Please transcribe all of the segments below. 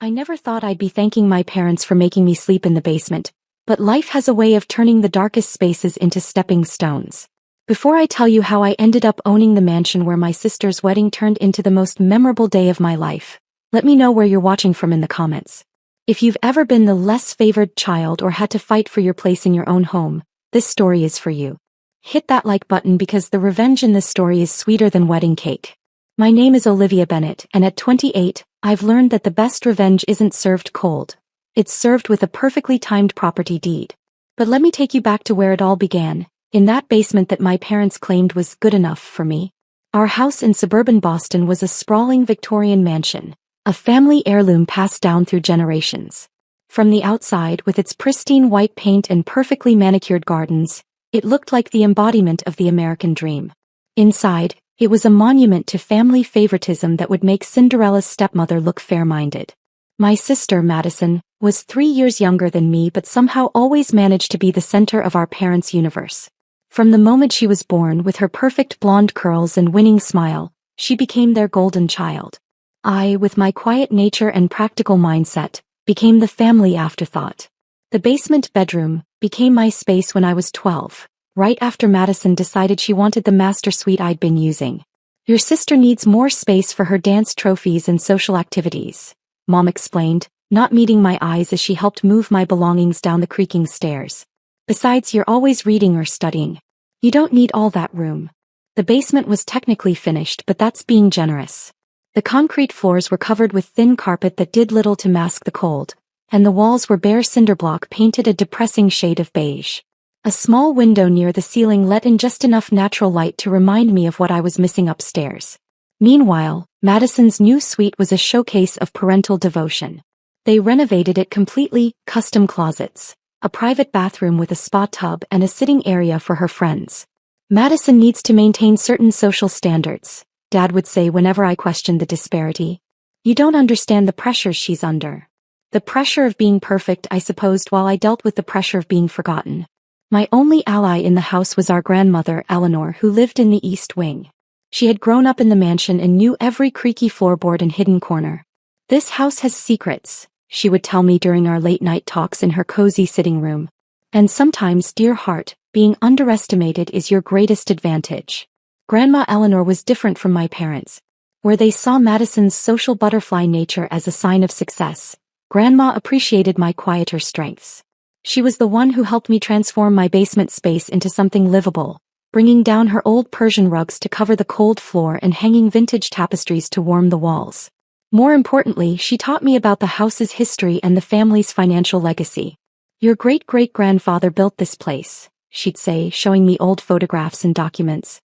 I never thought I'd be thanking my parents for making me sleep in the basement, but life has a way of turning the darkest spaces into stepping stones. Before I tell you how I ended up owning the mansion where my sister's wedding turned into the most memorable day of my life, let me know where you're watching from in the comments. If you've ever been the less favored child or had to fight for your place in your own home, this story is for you. Hit that like button because the revenge in this story is sweeter than wedding cake. My name is Olivia Bennett, and at 28, I've learned that the best revenge isn't served cold. It's served with a perfectly timed property deed. But let me take you back to where it all began, in that basement that my parents claimed was good enough for me. Our house in suburban Boston was a sprawling Victorian mansion, a family heirloom passed down through generations. From the outside, with its pristine white paint and perfectly manicured gardens, it looked like the embodiment of the American dream. Inside, it was a monument to family favoritism that would make Cinderella's stepmother look fair-minded. My sister, Madison, was 3 years younger than me but somehow always managed to be the center of our parents' universe. From the moment she was born, with her perfect blonde curls and winning smile, she became their golden child. I, with my quiet nature and practical mindset, became the family afterthought. The basement bedroom became my space when I was 12. Right after Madison decided she wanted the master suite I'd been using. Your sister needs more space for her dance trophies and social activities, Mom explained, not meeting my eyes as she helped move my belongings down the creaking stairs. Besides, you're always reading or studying. You don't need all that room. The basement was technically finished, but that's being generous. The concrete floors were covered with thin carpet that did little to mask the cold, and the walls were bare cinderblock painted a depressing shade of beige. A small window near the ceiling let in just enough natural light to remind me of what I was missing upstairs. Meanwhile, Madison's new suite was a showcase of parental devotion. They renovated it completely, custom closets, a private bathroom with a spa tub and a sitting area for her friends. Madison needs to maintain certain social standards, Dad would say whenever I questioned the disparity. You don't understand the pressure she's under. The pressure of being perfect, I supposed, while I dealt with the pressure of being forgotten. My only ally in the house was our grandmother, Eleanor, who lived in the East Wing. She had grown up in the mansion and knew every creaky floorboard and hidden corner. This house has secrets, she would tell me during our late-night talks in her cozy sitting room. And sometimes, dear heart, being underestimated is your greatest advantage. Grandma Eleanor was different from my parents. Where they saw Madison's social butterfly nature as a sign of success, Grandma appreciated my quieter strengths. She was the one who helped me transform my basement space into something livable, bringing down her old Persian rugs to cover the cold floor and hanging vintage tapestries to warm the walls. More importantly, she taught me about the house's history and the family's financial legacy. Your great-great-grandfather built this place, she'd say, showing me old photographs and documents.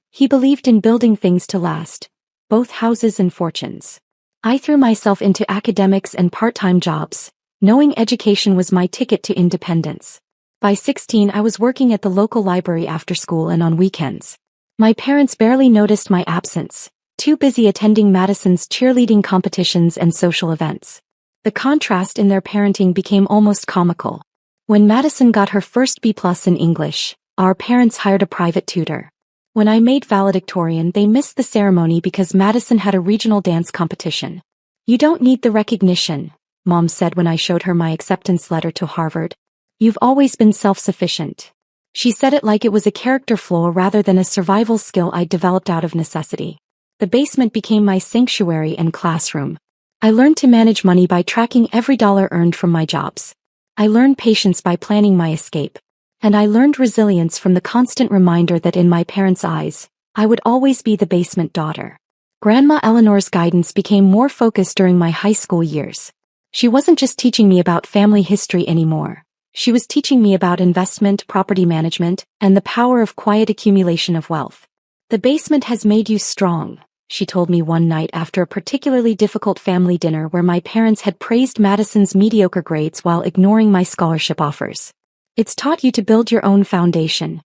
He believed in building things to last, both houses and fortunes. I threw myself into academics and part-time jobs, knowing education was my ticket to independence. By 16, I was working at the local library after school and on weekends. My parents barely noticed my absence, too busy attending Madison's cheerleading competitions and social events. The contrast in their parenting became almost comical. When Madison got her first B+ in English, our parents hired a private tutor. When I made valedictorian, they missed the ceremony because Madison had a regional dance competition. You don't need the recognition, Mom said when I showed her my acceptance letter to Harvard. You've always been self-sufficient. She said it like it was a character flaw rather than a survival skill I'd developed out of necessity. The basement became my sanctuary and classroom. I learned to manage money by tracking every dollar earned from my jobs. I learned patience by planning my escape. And I learned resilience from the constant reminder that in my parents' eyes, I would always be the basement daughter. Grandma Eleanor's guidance became more focused during my high school years. She wasn't just teaching me about family history anymore. She was teaching me about investment, property management, and the power of quiet accumulation of wealth. The basement has made you strong, she told me one night after a particularly difficult family dinner where my parents had praised Madison's mediocre grades while ignoring my scholarship offers. It's taught you to build your own foundation.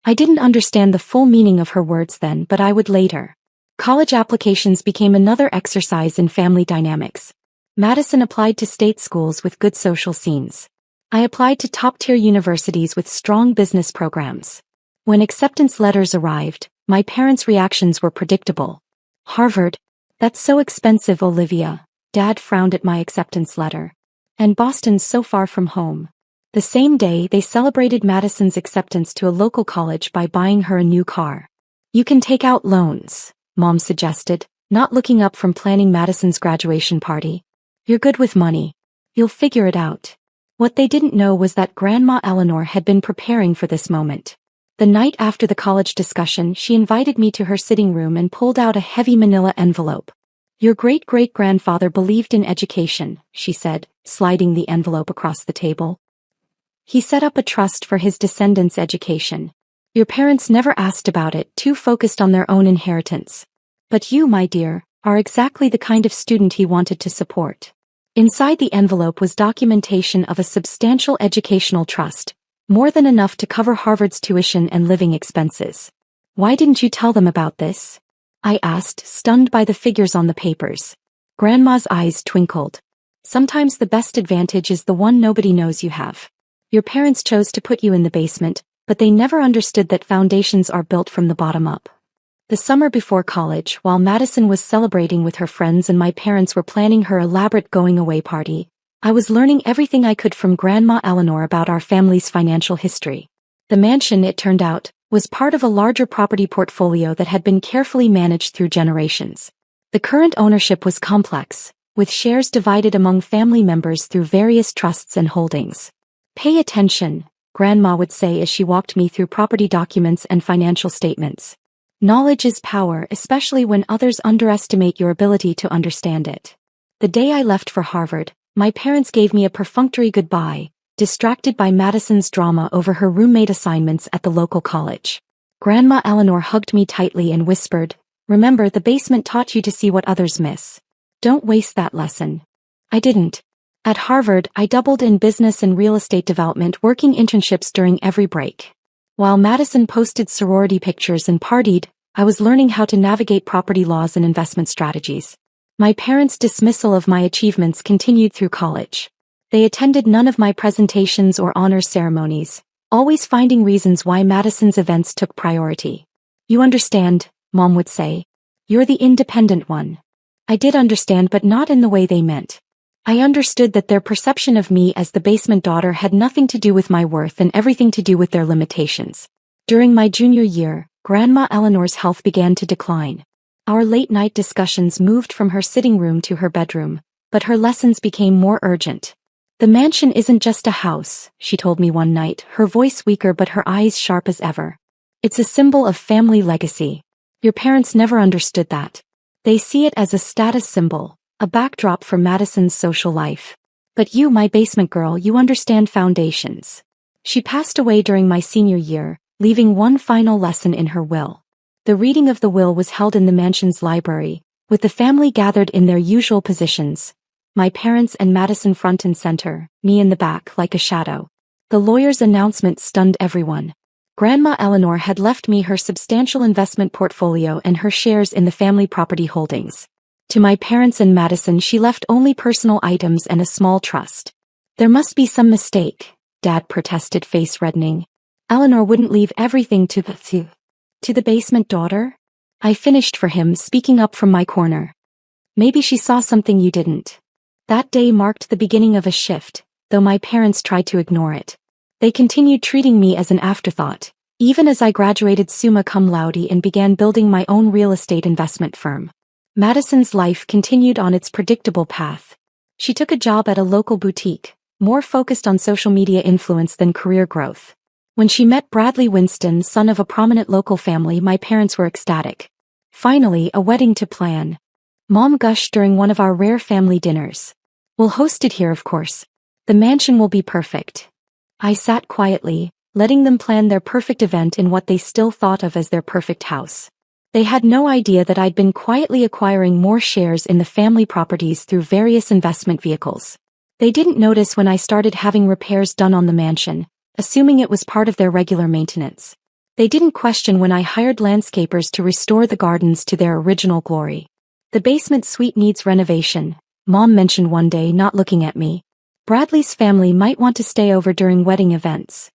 I didn't understand the full meaning of her words then, but I would later. College applications became another exercise in family dynamics. Madison applied to state schools with good social scenes. I applied to top-tier universities with strong business programs. When acceptance letters arrived, my parents' reactions were predictable. Harvard? That's so expensive, Olivia. Dad frowned at my acceptance letter. And Boston's so far from home. The same day they celebrated Madison's acceptance to a local college by buying her a new car. You can take out loans, Mom suggested, not looking up from planning Madison's graduation party. You're good with money. You'll figure it out. What they didn't know was that Grandma Eleanor had been preparing for this moment. The night after the college discussion, she invited me to her sitting room and pulled out a heavy manila envelope. Your great-great-grandfather believed in education, she said, sliding the envelope across the table. He set up a trust for his descendants' education. Your parents never asked about it, too focused on their own inheritance. But you, my dear, are exactly the kind of student he wanted to support. Inside the envelope was documentation of a substantial educational trust, more than enough to cover Harvard's tuition and living expenses. Why didn't you tell them about this? I asked, stunned by the figures on the papers. Grandma's eyes twinkled. Sometimes the best advantage is the one nobody knows you have. Your parents chose to put you in the basement, but they never understood that foundations are built from the bottom up. The summer before college, while Madison was celebrating with her friends and my parents were planning her elaborate going-away party, I was learning everything I could from Grandma Eleanor about our family's financial history. The mansion, it turned out, was part of a larger property portfolio that had been carefully managed through generations. The current ownership was complex, with shares divided among family members through various trusts and holdings. Pay attention, Grandma would say as she walked me through property documents and financial statements. Knowledge is power, especially when others underestimate your ability to understand it. The day I left for Harvard, my parents gave me a perfunctory goodbye, distracted by Madison's drama over her roommate assignments at the local college. Grandma Eleanor hugged me tightly and whispered, "Remember, the basement taught you to see what others miss. Don't waste that lesson." I didn't. At Harvard, I doubled in business and real estate development, working internships during every break. While Madison posted sorority pictures and partied, I was learning how to navigate property laws and investment strategies. My parents' dismissal of my achievements continued through college. They attended none of my presentations or honors ceremonies, always finding reasons why Madison's events took priority. You understand, Mom would say. You're the independent one. I did understand, but not in the way they meant. I understood that their perception of me as the basement daughter had nothing to do with my worth and everything to do with their limitations. During my junior year, Grandma Eleanor's health began to decline. Our late-night discussions moved from her sitting room to her bedroom, but her lessons became more urgent. The mansion isn't just a house, she told me one night, her voice weaker but her eyes sharp as ever. It's a symbol of family legacy. Your parents never understood that. They see it as a status symbol, a backdrop for Madison's social life. But you, my basement girl, you understand foundations. She passed away during my senior year, leaving one final lesson in her will. The reading of the will was held in the mansion's library, with the family gathered in their usual positions. My parents and Madison front and center, me in the back like a shadow. The lawyer's announcement stunned everyone. Grandma Eleanor had left me her substantial investment portfolio and her shares in the family property holdings. To my parents and Madison she left only personal items and a small trust. There must be some mistake, Dad protested, face reddening. Eleanor wouldn't leave everything to the basement daughter? I finished for him, speaking up from my corner. Maybe she saw something you didn't. That day marked the beginning of a shift, though my parents tried to ignore it. They continued treating me as an afterthought, even as I graduated summa cum laude and began building my own real estate investment firm. Madison's life continued on its predictable path. She took a job at a local boutique, more focused on social media influence than career growth. When she met Bradley Winston, son of a prominent local family, my parents were ecstatic. Finally, a wedding to plan. Mom gushed during one of our rare family dinners. We'll host it here, of course. The mansion will be perfect. I sat quietly, letting them plan their perfect event in what they still thought of as their perfect house. They had no idea that I'd been quietly acquiring more shares in the family properties through various investment vehicles. They didn't notice when I started having repairs done on the mansion, assuming it was part of their regular maintenance. They didn't question when I hired landscapers to restore the gardens to their original glory. The basement suite needs renovation, Mom mentioned one day, not looking at me. Bradley's family might want to stay over during wedding events.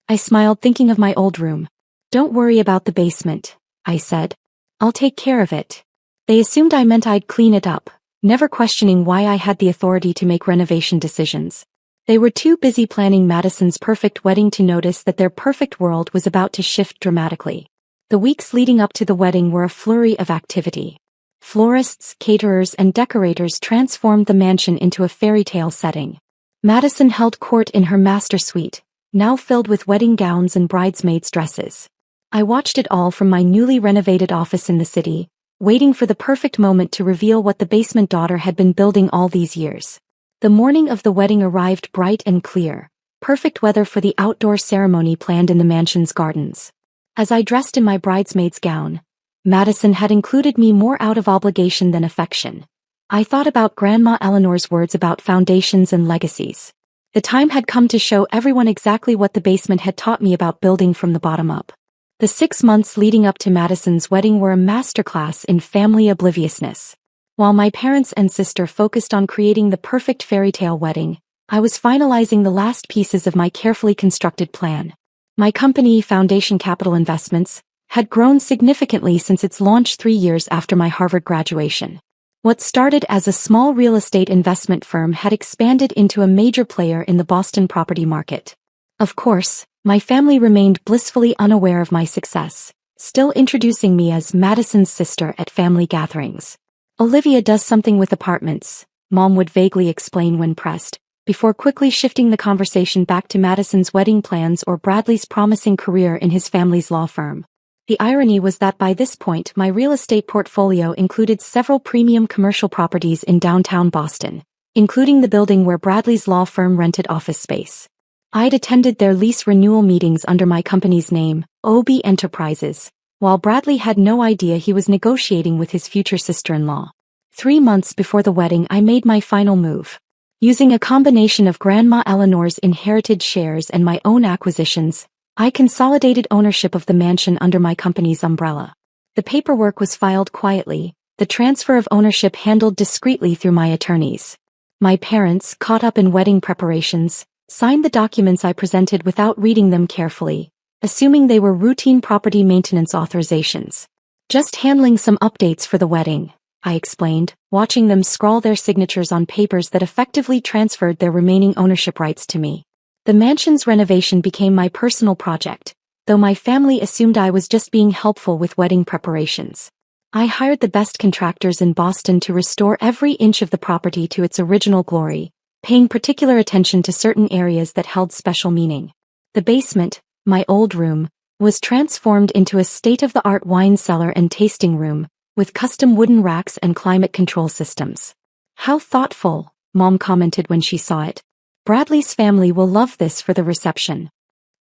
I smiled, thinking of my old room. Don't worry about the basement, I said. I'll take care of it. They assumed I meant I'd clean it up, never questioning why I had the authority to make renovation decisions. They were too busy planning Madison's perfect wedding to notice that their perfect world was about to shift dramatically. The weeks leading up to the wedding were a flurry of activity. Florists, caterers, and decorators transformed the mansion into a fairy tale setting. Madison held court in her master suite, now filled with wedding gowns and bridesmaids' dresses. I watched it all from my newly renovated office in the city, waiting for the perfect moment to reveal what the basement daughter had been building all these years. The morning of the wedding arrived bright and clear, perfect weather for the outdoor ceremony planned in the mansion's gardens. As I dressed in my bridesmaid's gown, Madison had included me more out of obligation than affection. I thought about Grandma Eleanor's words about foundations and legacies. The time had come to show everyone exactly what the basement had taught me about building from the bottom up. The 6 months leading up to Madison's wedding were a masterclass in family obliviousness. While my parents and sister focused on creating the perfect fairy tale wedding, I was finalizing the last pieces of my carefully constructed plan. My company, Foundation Capital Investments, had grown significantly since its launch 3 years after my Harvard graduation. What started as a small real estate investment firm had expanded into a major player in the Boston property market. Of course, my family remained blissfully unaware of my success, still introducing me as Madison's sister at family gatherings. Olivia does something with apartments, Mom would vaguely explain when pressed, before quickly shifting the conversation back to Madison's wedding plans or Bradley's promising career in his family's law firm. The irony was that by this point my real estate portfolio included several premium commercial properties in downtown Boston, including the building where Bradley's law firm rented office space. I'd attended their lease renewal meetings under my company's name, OB Enterprises, while Bradley had no idea he was negotiating with his future sister-in-law. 3 months before the wedding I made my final move. Using a combination of Grandma Eleanor's inherited shares and my own acquisitions, I consolidated ownership of the mansion under my company's umbrella. The paperwork was filed quietly, the transfer of ownership handled discreetly through my attorneys. My parents, caught up in wedding preparations, signed the documents I presented without reading them carefully, assuming they were routine property maintenance authorizations. Just handling some updates for the wedding, I explained, watching them scrawl their signatures on papers that effectively transferred their remaining ownership rights to me. The mansion's renovation became my personal project, though my family assumed I was just being helpful with wedding preparations. I hired the best contractors in Boston to restore every inch of the property to its original glory, paying particular attention to certain areas that held special meaning. The basement, my old room, was transformed into a state-of-the-art wine cellar and tasting room, with custom wooden racks and climate control systems. "How thoughtful," Mom commented when she saw it. "Bradley's family will love this for the reception."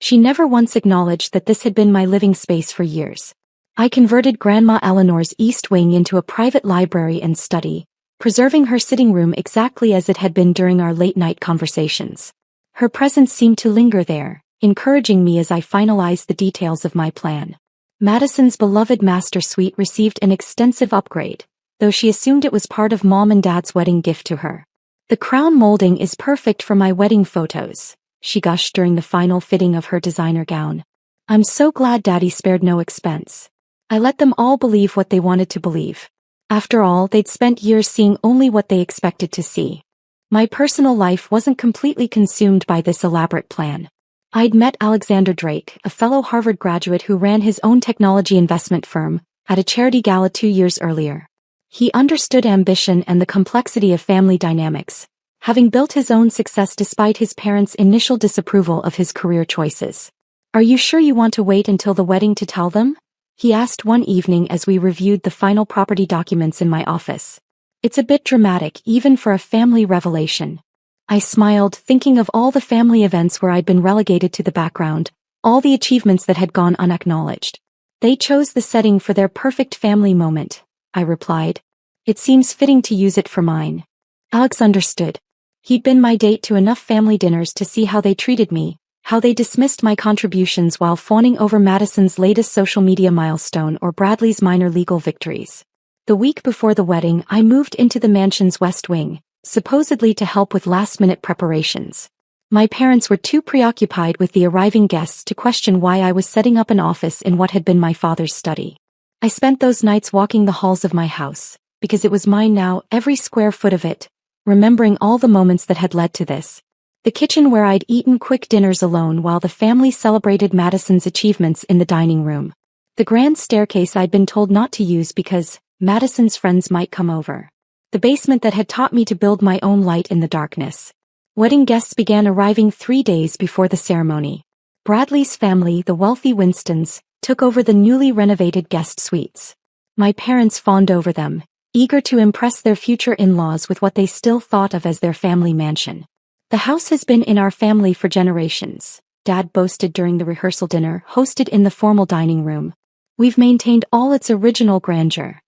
She never once acknowledged that this had been my living space for years. I converted Grandma Eleanor's east wing into a private library and study, preserving her sitting room exactly as it had been during our late-night conversations. Her presence seemed to linger there, encouraging me as I finalized the details of my plan. Madison's beloved master suite received an extensive upgrade, though she assumed it was part of Mom and Dad's wedding gift to her. "The crown molding is perfect for my wedding photos," she gushed during the final fitting of her designer gown. "I'm so glad Daddy spared no expense." I let them all believe what they wanted to believe. After all, they'd spent years seeing only what they expected to see. My personal life wasn't completely consumed by this elaborate plan. I'd met Alexander Drake, a fellow Harvard graduate who ran his own technology investment firm, at a charity gala 2 years earlier. He understood ambition and the complexity of family dynamics, having built his own success despite his parents' initial disapproval of his career choices. "Are you sure you want to wait until the wedding to tell them?" he asked one evening as we reviewed the final property documents in my office. "It's a bit dramatic even for a family revelation." I smiled, thinking of all the family events where I'd been relegated to the background, all the achievements that had gone unacknowledged. "They chose the setting for their perfect family moment," I replied. "It seems fitting to use it for mine." Alex understood. He'd been my date to enough family dinners to see how they treated me, how they dismissed my contributions while fawning over Madison's latest social media milestone or Bradley's minor legal victories. The week before the wedding, I moved into the mansion's west wing, supposedly to help with last-minute preparations. My parents were too preoccupied with the arriving guests to question why I was setting up an office in what had been my father's study. I spent those nights walking the halls of my house, because it was mine now, every square foot of it, remembering all the moments that had led to this. The kitchen where I'd eaten quick dinners alone while the family celebrated Madison's achievements in the dining room. The grand staircase I'd been told not to use because Madison's friends might come over. The basement that had taught me to build my own light in the darkness. Wedding guests began arriving 3 days before the ceremony. Bradley's family, the wealthy Winstons, took over the newly renovated guest suites. My parents fawned over them, eager to impress their future in-laws with what they still thought of as their family mansion. "The house has been in our family for generations," Dad boasted during the rehearsal dinner hosted in the formal dining room. "We've maintained all its original grandeur."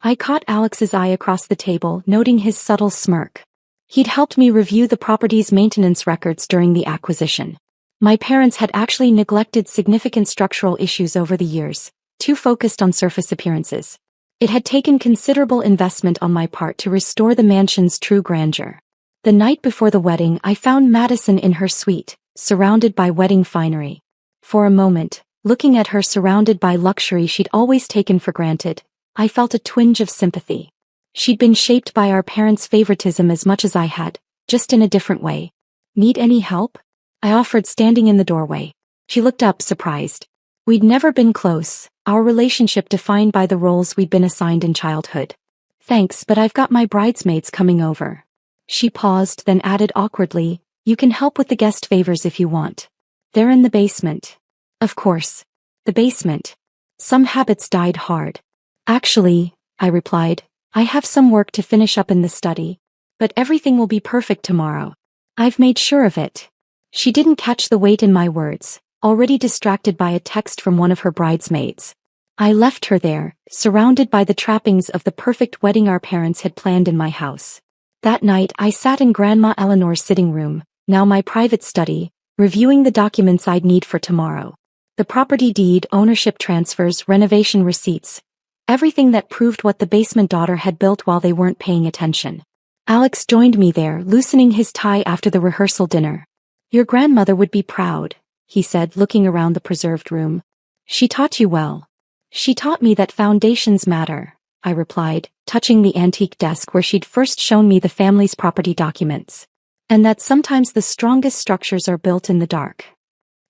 I caught Alex's eye across the table, noting his subtle smirk. He'd helped me review the property's maintenance records during the acquisition. My parents had actually neglected significant structural issues over the years, too focused on surface appearances. It had taken considerable investment on my part to restore the mansion's true grandeur. The night before the wedding, I found Madison in her suite, surrounded by wedding finery. For a moment, looking at her surrounded by luxury she'd always taken for granted, I felt a twinge of sympathy. She'd been shaped by our parents' favoritism as much as I had, just in a different way. "Need any help?" I offered, standing in the doorway. She looked up, surprised. We'd never been close, our relationship defined by the roles we'd been assigned in childhood. "Thanks, but I've got my bridesmaids coming over." She paused, then added awkwardly, "You can help with the guest favors if you want. They're in the basement." Of course. The basement. Some habits died hard. "Actually," I replied, "I have some work to finish up in the study. But everything will be perfect tomorrow. I've made sure of it." She didn't catch the weight in my words, already distracted by a text from one of her bridesmaids. I left her there, surrounded by the trappings of the perfect wedding our parents had planned in my house. That night I sat in Grandma Eleanor's sitting room, now my private study, reviewing the documents I'd need for tomorrow. The property deed, ownership transfers, renovation receipts. Everything that proved what the basement daughter had built while they weren't paying attention. Alex joined me there, loosening his tie after the rehearsal dinner. "Your grandmother would be proud," he said, looking around the preserved room. "She taught you well." "She taught me that foundations matter," I replied, touching the antique desk where she'd first shown me the family's property documents. "And that sometimes the strongest structures are built in the dark."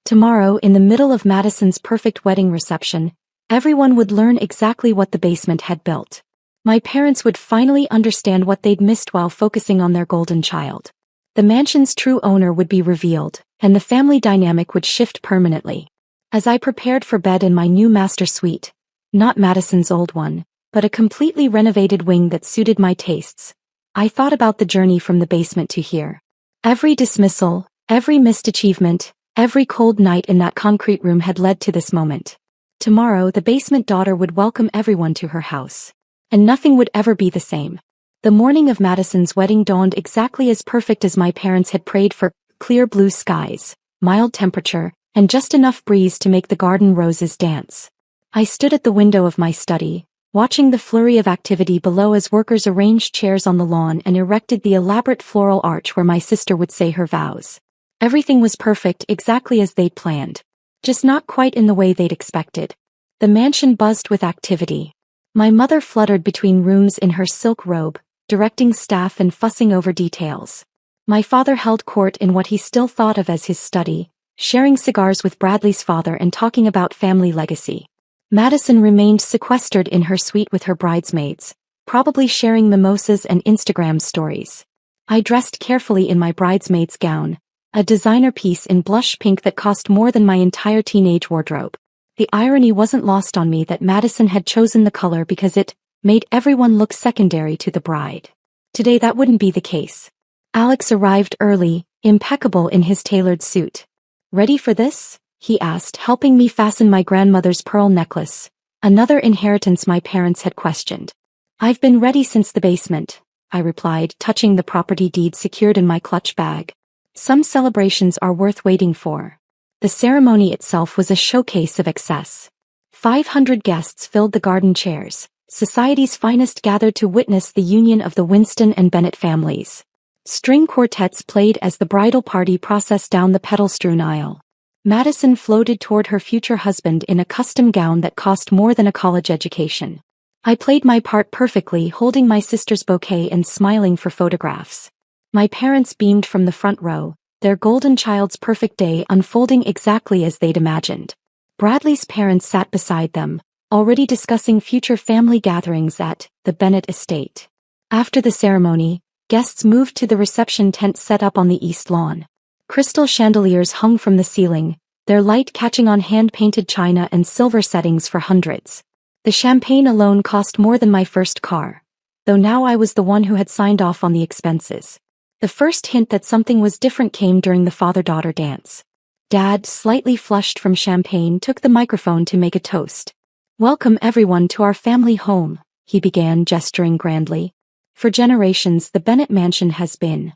Tomorrow, in the middle of Madison's perfect wedding reception, everyone would learn exactly what the basement had built. My parents would finally understand what they'd missed while focusing on their golden child. The mansion's true owner would be revealed, and the family dynamic would shift permanently. As I prepared for bed in my new master suite, not Madison's old one, but a completely renovated wing that suited my tastes, I thought about the journey from the basement to here. Every dismissal, every missed achievement, every cold night in that concrete room had led to this moment. Tomorrow the basement daughter would welcome everyone to her house. And nothing would ever be the same. The morning of Madison's wedding dawned exactly as perfect as my parents had prayed for: clear blue skies, mild temperature, and just enough breeze to make the garden roses dance. I stood at the window of my study, watching the flurry of activity below as workers arranged chairs on the lawn and erected the elaborate floral arch where my sister would say her vows. Everything was perfect, exactly as they'd planned. Just not quite in the way they'd expected. The mansion buzzed with activity. My mother fluttered between rooms in her silk robe, directing staff and fussing over details. My father held court in what he still thought of as his study, sharing cigars with Bradley's father and talking about family legacy. Madison remained sequestered in her suite with her bridesmaids, probably sharing mimosas and Instagram stories. I dressed carefully in my bridesmaid's gown, a designer piece in blush pink that cost more than my entire teenage wardrobe. The irony wasn't lost on me that Madison had chosen the color because it made everyone look secondary to the bride. Today that wouldn't be the case. Alex arrived early, impeccable in his tailored suit. "Ready for this?" he asked, helping me fasten my grandmother's pearl necklace, another inheritance my parents had questioned. "I've been ready since the basement," I replied, touching the property deed secured in my clutch bag. "Some celebrations are worth waiting for." The ceremony itself was a showcase of excess. 500 guests filled the garden chairs. Society's finest gathered to witness the union of the Winston and Bennett families. String quartets played as the bridal party processed down the petal-strewn aisle. Madison floated toward her future husband in a custom gown that cost more than a college education. I played my part perfectly, holding my sister's bouquet and smiling for photographs. My parents beamed from the front row, their golden child's perfect day unfolding exactly as they'd imagined. Bradley's parents sat beside them, already discussing future family gatherings at the Bennett estate. After the ceremony, guests moved to the reception tent set up on the east lawn. Crystal chandeliers hung from the ceiling, their light catching on hand-painted china and silver settings for hundreds. The champagne alone cost more than my first car, though now I was the one who had signed off on the expenses. The first hint that something was different came during the father-daughter dance. Dad, slightly flushed from champagne, took the microphone to make a toast. "Welcome everyone to our family home," he began, gesturing grandly. "For generations the Bennett mansion has been—"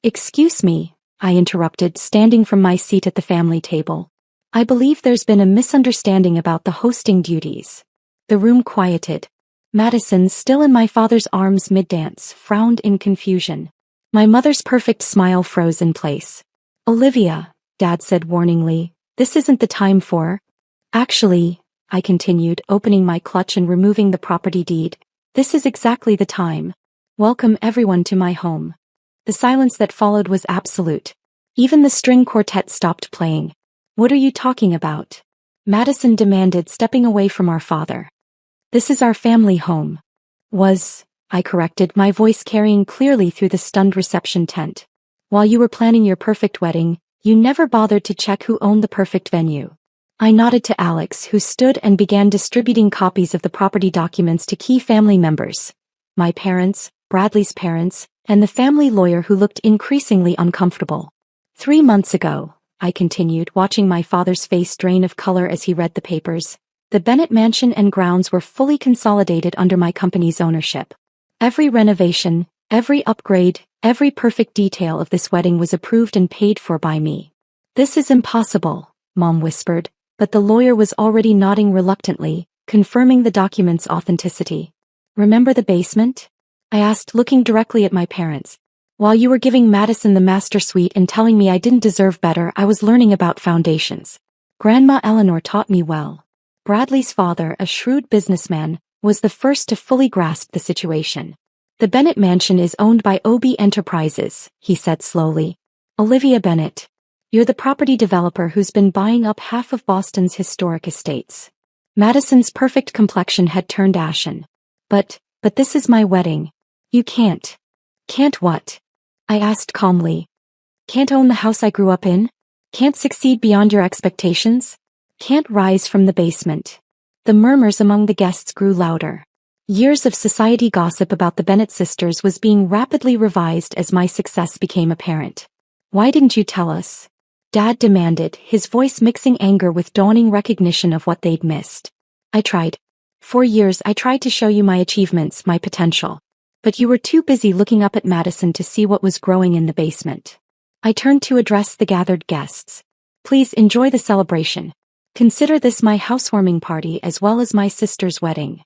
"Excuse me," I interrupted, standing from my seat at the family table. "I believe there's been a misunderstanding about the hosting duties." The room quieted. Madison, still in my father's arms mid-dance, frowned in confusion. My mother's perfect smile froze in place. "Olivia," Dad said warningly, "this isn't the time for—" "Actually," I continued, opening my clutch and removing the property deed, "this is exactly the time. Welcome everyone to my home." The silence that followed was absolute. Even the string quartet stopped playing. "What are you talking about?" Madison demanded, stepping away from our father. "This is our family home." I corrected, my voice carrying clearly through the stunned reception tent. "While you were planning your perfect wedding, you never bothered to check who owned the perfect venue." I nodded to Alex, who stood and began distributing copies of the property documents to key family members. My parents, Bradley's parents, and the family lawyer, who looked increasingly uncomfortable. 3 months ago, I continued, watching my father's face drain of color as he read the papers, the Bennett mansion and grounds were fully consolidated under my company's ownership. Every renovation, every upgrade, every perfect detail of this wedding was approved and paid for by me. "This is impossible," Mom whispered, but the lawyer was already nodding reluctantly, confirming the document's authenticity. "Remember the basement?" I asked, looking directly at my parents. "While you were giving Madison the master suite and telling me I didn't deserve better, I was learning about foundations. Grandma Eleanor taught me well." Bradley's father, a shrewd businessman, was the first to fully grasp the situation. "The Bennett mansion is owned by OB Enterprises," he said slowly. "Olivia Bennett. You're the property developer who's been buying up half of Boston's historic estates." Madison's perfect complexion had turned ashen. But this is my wedding. You can't." "Can't what?" I asked calmly. "Can't own the house I grew up in? Can't succeed beyond your expectations? Can't rise from the basement?" The murmurs among the guests grew louder. Years of society gossip about the Bennett sisters was being rapidly revised as my success became apparent. "Why didn't you tell us?" Dad demanded, his voice mixing anger with dawning recognition of what they'd missed. "I tried. For years I tried to show you my achievements, my potential. But you were too busy looking up at Madison to see what was growing in the basement." I turned to address the gathered guests. "Please enjoy the celebration. Consider this my housewarming party as well as my sister's wedding."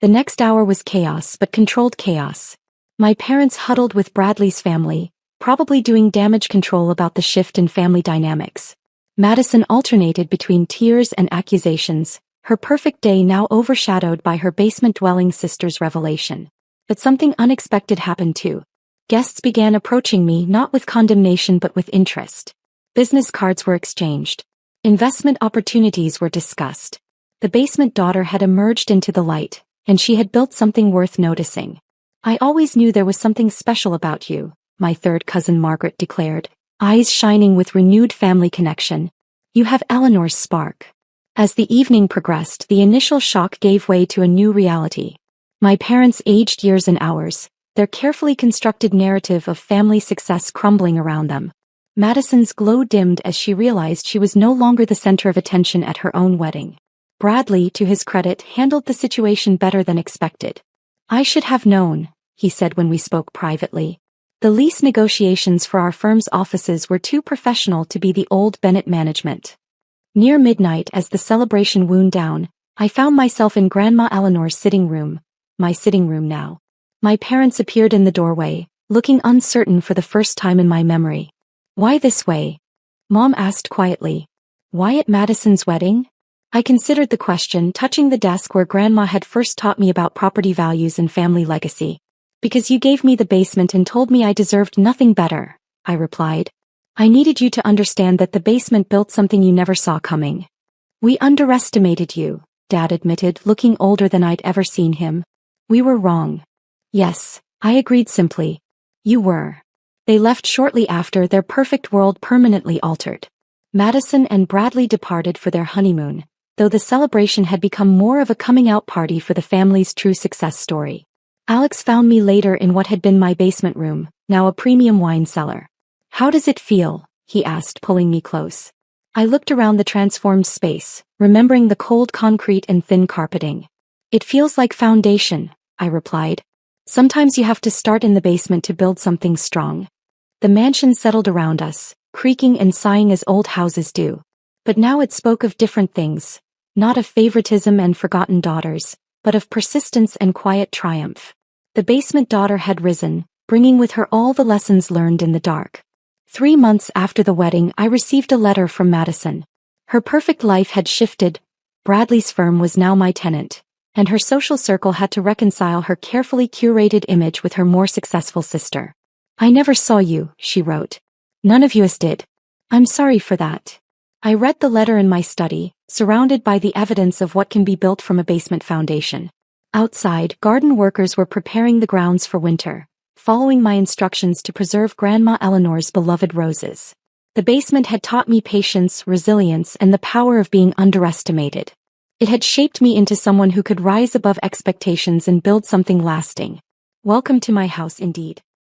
The next hour was chaos, but controlled chaos. My parents huddled with Bradley's family, probably doing damage control about the shift in family dynamics. Madison alternated between tears and accusations, her perfect day now overshadowed by her basement-dwelling sister's revelation. But something unexpected happened too. Guests began approaching me not with condemnation but with interest. Business cards were exchanged. Investment opportunities were discussed. The basement daughter had emerged into the light, and she had built something worth noticing. "I always knew there was something special about you," my third cousin Margaret declared, eyes shining with renewed family connection. "You have Eleanor's spark." As the evening progressed, the initial shock gave way to a new reality. My parents aged years and hours, their carefully constructed narrative of family success crumbling around them. Madison's glow dimmed as she realized she was no longer the center of attention at her own wedding. Bradley, to his credit, handled the situation better than expected. "I should have known," he said when we spoke privately. "The lease negotiations for our firm's offices were too professional to be the old Bennett management." Near midnight, as the celebration wound down, I found myself in Grandma Eleanor's sitting room, my sitting room now. My parents appeared in the doorway, looking uncertain for the first time in my memory. "Why this way?" Mom asked quietly. "Why at Madison's wedding?" I considered the question, touching the desk where Grandma had first taught me about property values and family legacy. Because you gave me the basement and told me I deserved nothing better, I replied. I needed you to understand that the basement built something you never saw coming. We underestimated you, Dad admitted, looking older than I'd ever seen him. We were wrong. Yes, I agreed simply. You were. They left shortly after, their perfect world permanently altered. Madison and Bradley departed for their honeymoon, though the celebration had become more of a coming-out party for the family's true success story. Alex found me later in what had been my basement room, now a premium wine cellar. How does it feel? He asked, pulling me close. I looked around the transformed space, remembering the cold concrete and thin carpeting. It feels like foundation, I replied. Sometimes you have to start in the basement to build something strong. The mansion settled around us, creaking and sighing as old houses do. But now it spoke of different things, not of favoritism and forgotten daughters, but of persistence and quiet triumph. The basement daughter had risen, bringing with her all the lessons learned in the dark. 3 months after the wedding, I received a letter from Madison. Her perfect life had shifted. Bradley's firm was now my tenant, and her social circle had to reconcile her carefully curated image with her more successful sister. I never saw you, she wrote. None of us did. I'm sorry for that. I read the letter in my study, surrounded by the evidence of what can be built from a basement foundation. Outside, garden workers were preparing the grounds for winter, following my instructions to preserve Grandma Eleanor's beloved roses. The basement had taught me patience, resilience, and the power of being underestimated. It had shaped me into someone who could rise above expectations and build something lasting. Welcome to my house indeed.